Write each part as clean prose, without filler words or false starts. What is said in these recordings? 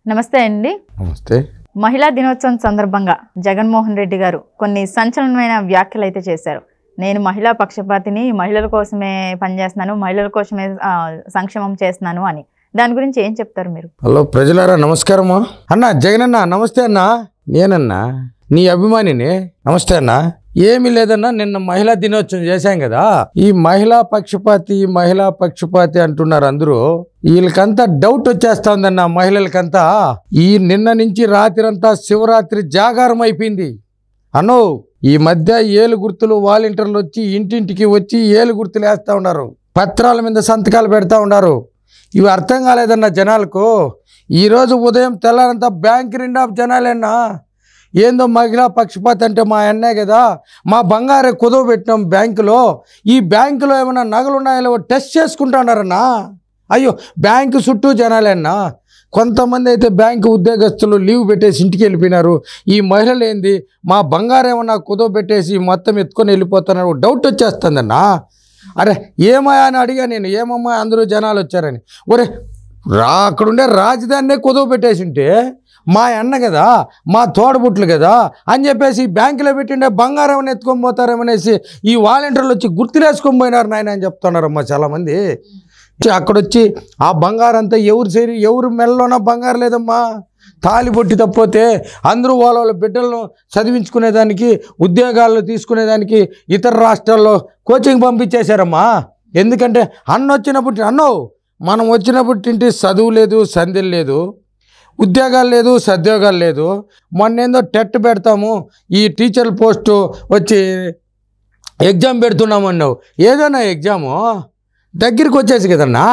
నమస్తే అండి. నమస్తే. మహిళా దినోత్సవం సందర్భంగా జగన్మోహన్ రెడ్డి గారు కొన్ని సంచలనమైన వ్యాఖ్యలు అయితే చేశారు. నేను మహిళా పక్షపాతిని, మహిళల కోసమే పనిచేస్తున్నాను, మహిళల కోసమే సంక్షేమం చేస్తున్నాను అని. దాని గురించి ఏం చెప్తారు మీరు? హలో ప్రజలారా, నమస్కారము. అన్నా జగనన్నా, నమస్తే అన్నా. నేనన్నా నీ అభిమానిని. నమస్తే అన్నా. ఏమీ లేదన్నా, నిన్న మహిళా దినోత్సవం చేశాం కదా. ఈ మహిళా పక్షపాతి అంటున్నారు అందరూ. వీళ్ళకంతా డౌట్ వచ్చేస్తా ఉందన్న. మహిళలకంతా ఈ నిన్న నుంచి రాత్రంతా శివరాత్రి జాగారం అయిపోయింది అన్నో. ఈ మధ్య ఏలు గుర్తులు వాలంటీర్లు వచ్చి ఇంటింటికి వచ్చి ఏలు గుర్తులు వేస్తూ ఉన్నారు, పత్రాల మీద సంతకాలు పెడతా ఉన్నారు. ఇవి అర్థం కాలేదన్న జనాలకు. ఈరోజు ఉదయం తెల్లారంతా బ్యాంక్ నిండా జనాలేనా. ఏందో మహిళా పక్షపాతి అంటే మా అన్నే కదా, మా బంగారే కుదవ పెట్టినాం బ్యాంకులో, ఈ బ్యాంకులో ఏమైనా నగలు ఉన్నాయో టెస్ట్ చేసుకుంటున్నారన్నా. అయ్యో, బ్యాంకు చుట్టూ జనాలేనా. కొంతమంది అయితే బ్యాంకు ఉద్యోగస్తులు లీవ్ పెట్టేసి ఇంటికి వెళ్ళిపోయినారు. ఈ మహిళలు ఏంది మా బంగారు ఏమన్నా కుదవ పెట్టేసి మొత్తం ఎత్తుకొని వెళ్ళిపోతున్నారు. డౌట్ వచ్చేస్తుందన్నా. అరే ఏమయ్యా అని అడిగా నేను. ఏమమ్మా అందరూ జనాలు వచ్చారని. ఒరే అక్కడుండే రాజధానినే కుదవ పెట్టేసి ఉంటే మా అన్న కదా, మా తోడబుట్లు కదా అని చెప్పేసి బ్యాంకులో పెట్టిండే బంగారం ఎత్తుకొని పోతారేమనేసి ఈ వాలంటీర్లు వచ్చి గుర్తులేసుకొని పోయినారు నాయన అని చెప్తున్నారమ్మా చాలామంది. అక్కడొచ్చి ఆ బంగారం అంతా ఎవరు మెల్లలోనా బంగారం లేదమ్మా. తాలిబొట్టి తప్పితే అందరూ వాళ్ళ బిడ్డలను చదివించుకునేదానికి, ఉద్యోగాల్లో తీసుకునేదానికి ఇతర రాష్ట్రాల్లో కోచింగ్ పంపించేశారమ్మా. ఎందుకంటే మనం వచ్చినప్పుడు చదువు లేదు, సంధ్యలు లేదు, ఉద్యోగాలు లేదు, సద్యోగాలు లేదు. మొన్నేందో టెట్ పెడతాము, ఈ టీచర్ పోస్టు వచ్చి ఎగ్జామ్ పెడుతున్నాము అన్నావు. ఏదైనా ఎగ్జాము దగ్గరికి వచ్చేసి కదన్నా.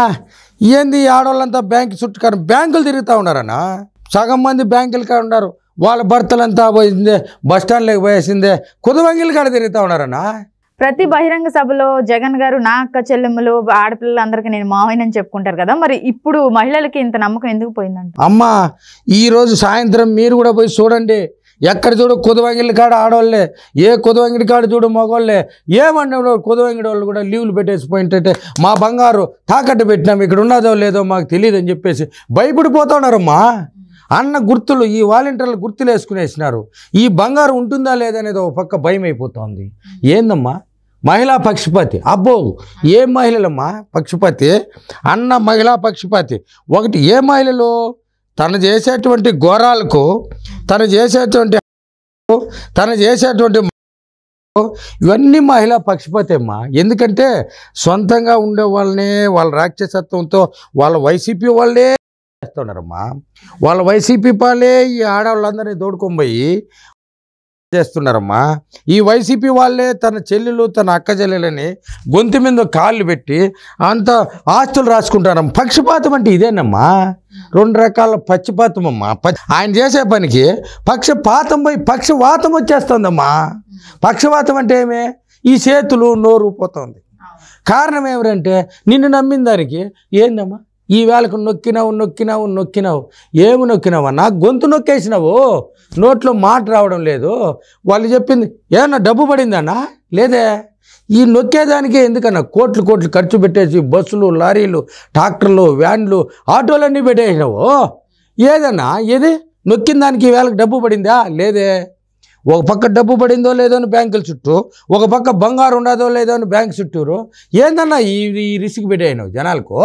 ఏంది ఆడవాళ్ళంతా బ్యాంకు చుట్టూ బ్యాంకులు తిరుగుతూ ఉన్నారన్నా. సగం మంది బ్యాంకులు కాడ ఉన్నారు, వాళ్ళ భర్తలంతా పోయిందే బస్టాండ్లోకి పోయేసిందే కుదవంగిలు కాడ తిరుగుతూ ఉన్నారన్నా. ప్రతి బహిరంగ సభలో జగన్ గారు నా అక్క చెల్లెమ్మలు, ఆడపిల్లలందరికీ నేను మావయ్యనని చెప్పుకుంటారు కదా. మరి ఇప్పుడు మహిళలకి ఇంత నమ్మకం ఎందుకు పోయిందంట? అమ్మా, ఈరోజు సాయంత్రం మీరు కూడా పోయి చూడండి. ఎక్కడ చూడు కుదవంగిలి కాడ ఆడవాళ్ళే, ఏ కుదవంగిడి కాడ చూడు మగవాళ్ళే. ఏమన్నా కుదవంగిడి వాళ్ళు కూడా లీవ్లు పెట్టేసిపోయింటే మా బంగారు తాకట్టు పెట్టినాం, ఇక్కడ ఉన్నదో లేదో మాకు తెలియదు అని చెప్పేసి భయపడిపోతూ ఉన్నారమ్మా. అన్న గుర్తులు ఈ వాలంటీర్లు గుర్తులు వేసుకునేసినారు. ఈ బంగారు ఉంటుందా లేదనేది ఒక పక్క భయం అయిపోతుంది. ఏందమ్మా మహిళా పక్షపాతి? అబ్బో, ఏ మహిళలమ్మా పక్షపాతి? అన్న మహిళా పక్షపాతి. ఒకటి, ఏ మహిళలు తను చేసేటువంటి ఘోరాలకు, తను చేసేటువంటి ఇవన్నీ మహిళా పక్షపాతి అమ్మా. ఎందుకంటే సొంతంగా ఉండే వాళ్ళనే వాళ్ళ రాక్షసత్వంతో వాళ్ళ వైసీపీ వాళ్ళే చేస్తున్నారమ్మా. వాళ్ళ వైసీపీ వాళ్ళే ఈ ఆడవాళ్ళందరినీ దోడుకొని చేస్తున్నారమ్మా. ఈ వైసీపీ వాళ్ళే తన చెల్లెలు, తన అక్క చెల్లెలని గొంతు మీద కాళ్ళు పెట్టి అంత ఆస్తులు రాసుకుంటారమ్మా. పక్షపాతం అంటే ఇదేనమ్మా. రెండు రకాల పక్షపాతం అమ్మా. ఆయన చేసే పనికి పక్షపాతం పోయి పక్షవాతం వచ్చేస్తుందమ్మా. పక్షవాతం అంటే ఏమే? ఈ చేతులు నోరు పోతుంది. కారణం ఏమిటంటే నిన్ను నమ్మిన దానికి ఏందమ్మా ఈ వేళకు నొక్కినావు. ఏమి నొక్కినావన్నా? గొంతు నొక్కేసినావు, నోట్లో మాట రావడం లేదు. వాళ్ళు చెప్పింది ఏమన్నా డబ్బు పడిందన్నా? లేదే. ఈ నొక్కేదానికే ఎందుకన్నా కోట్లు ఖర్చు పెట్టేసి బస్సులు, లారీలు, ట్రాక్టర్లు, వ్యాన్లు, ఆటోలన్నీ పెట్టేసినావు. ఏదన్నా ఏది నొక్కిన దానికి ఈ వేళకు డబ్బు పడిందా? లేదే. ఒక పక్క డబ్బు పడిందో లేదో అని బ్యాంకుల చుట్టూ, ఒక పక్క బంగారు ఉండదో లేదో అని బ్యాంకు చుట్టూరు. ఏందన్నా ఈ రిస్క్ పెట్టేసినావు జనాలకు?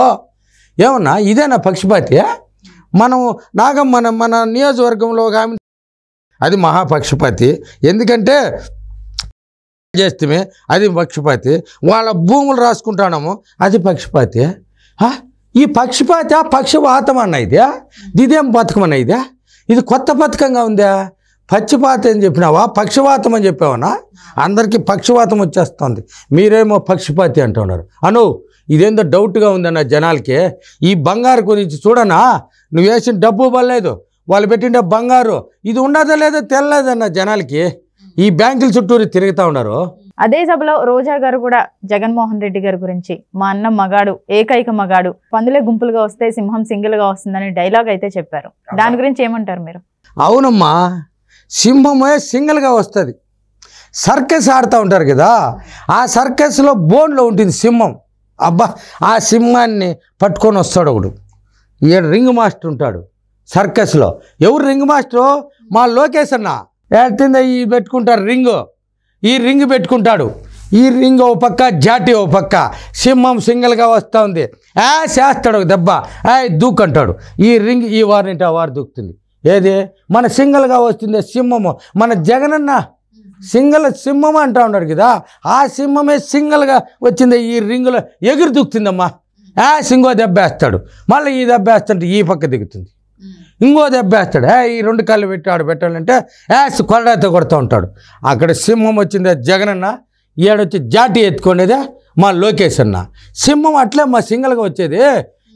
ఏమన్నా ఇదేనా పక్షపాతి? మనం మన నియోజకవర్గంలో ఒక ఆమె, అది మహాపక్షపాతి. ఎందుకంటే చేస్తే అది పక్షపాతి. వాళ్ళ భూములు రాసుకుంటాము, అది పక్షపాతి. ఈ పక్షవాతం అన్న ఇదేం పథకం అన్న ఇది కొత్త పథకంగా ఉందా? పక్షపాతం అని చెప్పినావా, పక్షవాతం అని చెప్పావనా? అందరికీ పక్షవాతం వచ్చేస్తుంది, మీరేమో పక్షపాతి అంటున్నారు. ఇదేందో డౌట్గా ఉందన్న జనాలకి. ఈ బంగారు గురించి చూడనా, నువ్వు వేసిన డబ్బు పర్లేదు, వాళ్ళు పెట్టిన బంగారు ఇది ఉండదో లేదో తెల్లదన్న జనాలకి. ఈ బ్యాంకుల చుట్టూరు తిరుగుతూ ఉన్నారు. అదే సభలో రోజా గారు కూడా జగన్మోహన్ రెడ్డి గారి గురించి మా అన్న మగాడు, ఏకైక మగాడు, పందులే గుంపులుగా వస్తే సింహం సింగిల్గా వస్తుందని డైలాగ్ అయితే చెప్పారు. దాని గురించి ఏమంటారు మీరు? అవునమ్మా, సింహమే సింగిల్గా వస్తుంది. సర్కస్ ఆడుతూ ఉంటారు కదా, ఆ సర్కస్లో బోన్లో ఉంటుంది సింహం. అబ్బా, ఆ సింహాన్ని పట్టుకొని వస్తాడు ఒకడు, రింగ్ మాస్టర్ ఉంటాడు, సర్కస్లో. ఎవరు రింగ్ మాస్టరు? మా లోకేష్ అన్న. ఎట్టిందా ఈ పెట్టుకుంటారు రింగు, ఈ రింగ్ పెట్టుకుంటాడు. ఈ రింగ్ ఓ పక్క, జాటి ఓ పక్క, సింహం సింగిల్గా వస్తూ ఉంది. చేస్తాడు ఒక దెబ్బ, దూకంటాడు. ఈ రింగ్ ఈ వారిని ఆ వారు దూకుతుంది. ఏది మన సింగిల్గా వస్తుంది సింహము. మన జగనన్న సింహం అంటా ఉన్నాడు కదా, ఆ సింహమే సింగిల్గా వచ్చింది. ఈ రింగులో ఎగురు దూకుతుందమ్మా. ఇంకో దెబ్బ వేస్తాడు. మళ్ళీ ఈ దెబ్బ వేస్తుంటే ఈ పక్క దిగుతుంది. ఇంకో దెబ్బ వేస్తాడు. ఈ రెండు కాళ్ళు పెట్టి ఆడు పెట్టాలంటే కొరడాతో కొడుతూ ఉంటాడు. అక్కడ సింహం వచ్చిందే జగనన్న, ఈడొచ్చి జాటి ఎత్తుకునేదే మా లోకేష్ అన్న. సింహం అట్లే మా సింగిల్గా వచ్చేది.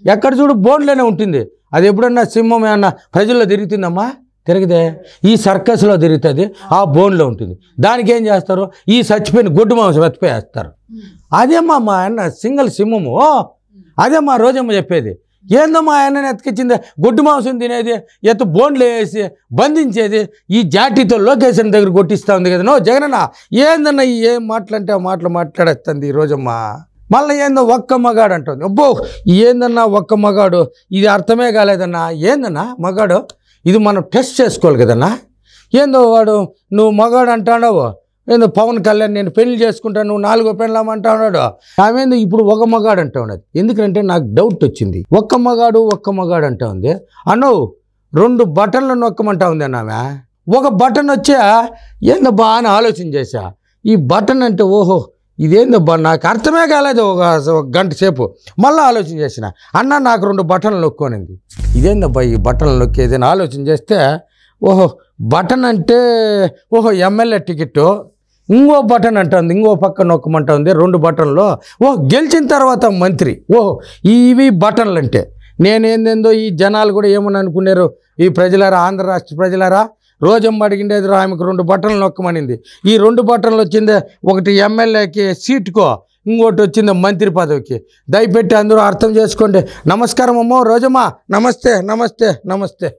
ఎక్కడ చూడు బోన్లోనే ఉంటుంది. అది ఎప్పుడన్నా సింహం ఏమన్నా ప్రజల్లో తిరుగుతుందమ్మా? తిరిగితే ఈ సర్కస్లో తిరుగుతుంది, ఆ బోన్లో ఉంటుంది. దానికి ఏం చేస్తారు? ఈ చచ్చిపోయిన గొడ్డు మాంసం ఎత్తిపోయేస్తారు. అదేమ్మా మా అన్న సింగిల్ సింహము. అదే మా రోజమ్మ చెప్పేది. ఏందో మా ఆయనని ఎత్తుకొచ్చింది, గొడ్డు మాంసం తినేది, బోన్లు వేసి బంధించేది, ఈ జాటితో లొకేషన్ దగ్గర కొట్టిస్తూ ఉంది కదా. జగనన్న ఏందన్నా ఏం మాటలంటే ఆ మాటలు మాట్లాడేస్తుంది ఈ రోజమ్మా. మళ్ళీ ఏందో ఒక్క మగాడు అంటుంది. అబ్బో ఏందన్నా ఒక్క మగాడు, ఇది అర్థమే కాలేదన్నా. ఏందన్నా మగాడు? ఇది మనం టెస్ట్ చేసుకోవాలి కదన్నా. ఏందో వాడు నువ్వు మగాడు అంటాడావు, ఏందో పవన్ కళ్యాణ్ నేను పెళ్లి చేసుకుంటాను, నువ్వు 4వ పెళ్ళామంటా ఉన్నాడు. ఆమె ఇప్పుడు ఒక మగాడు అంటా ఉన్నది. ఎందుకంటే నాకు డౌట్ వచ్చింది. ఒక్క మగాడు అంటా ఉంది. అన్నో 2 బటన్లు నొక్కమంటా ఉంది అన్న ఆమె. ఒక బటన్ వచ్చా ఏందో బాగా ఆలోచన చేశా. ఈ బటన్ అంటే ఓహో ఇదేందో నాకు అర్థమే కాలేదు. ఒక గంట సేపు మళ్ళీ ఆలోచన చేసిన. అన్న నాకు 2 బటన్లు నొక్కోనింది. ఇదేందబ్బా ఈ బటన్లు నొక్కేదని ఆలోచన చేస్తే ఓహో బటన్ అంటే ఓహో ఎమ్మెల్యే టికెట్టు. ఇంకో బటన్ అంటుంది, ఇంకో పక్క నొక్కమంటా ఉంది. 2 బటన్లు. గెలిచిన తర్వాత మంత్రి. ఓహో ఇవి బటన్లు అంటే. నేనేందేందో ఈ జనాలు కూడా ఏమని అనుకున్నారు, ఈ ప్రజలారా, ఆంధ్ర రాష్ట్ర ప్రజలారా, రోజమ్మ అడిగిండేది ఆమెకు 2 బటన్లు నొక్కమనింది. ఈ 2 బటన్లు వచ్చిందే, ఒకటి ఎమ్మెల్యేకి సీటుకో, ఇంకోటి వచ్చింది మంత్రి పదవికి. దయపెట్టి అందరూ అర్థం చేసుకోండి. నమస్కారం అమ్మో రోజమ్మ. నమస్తే.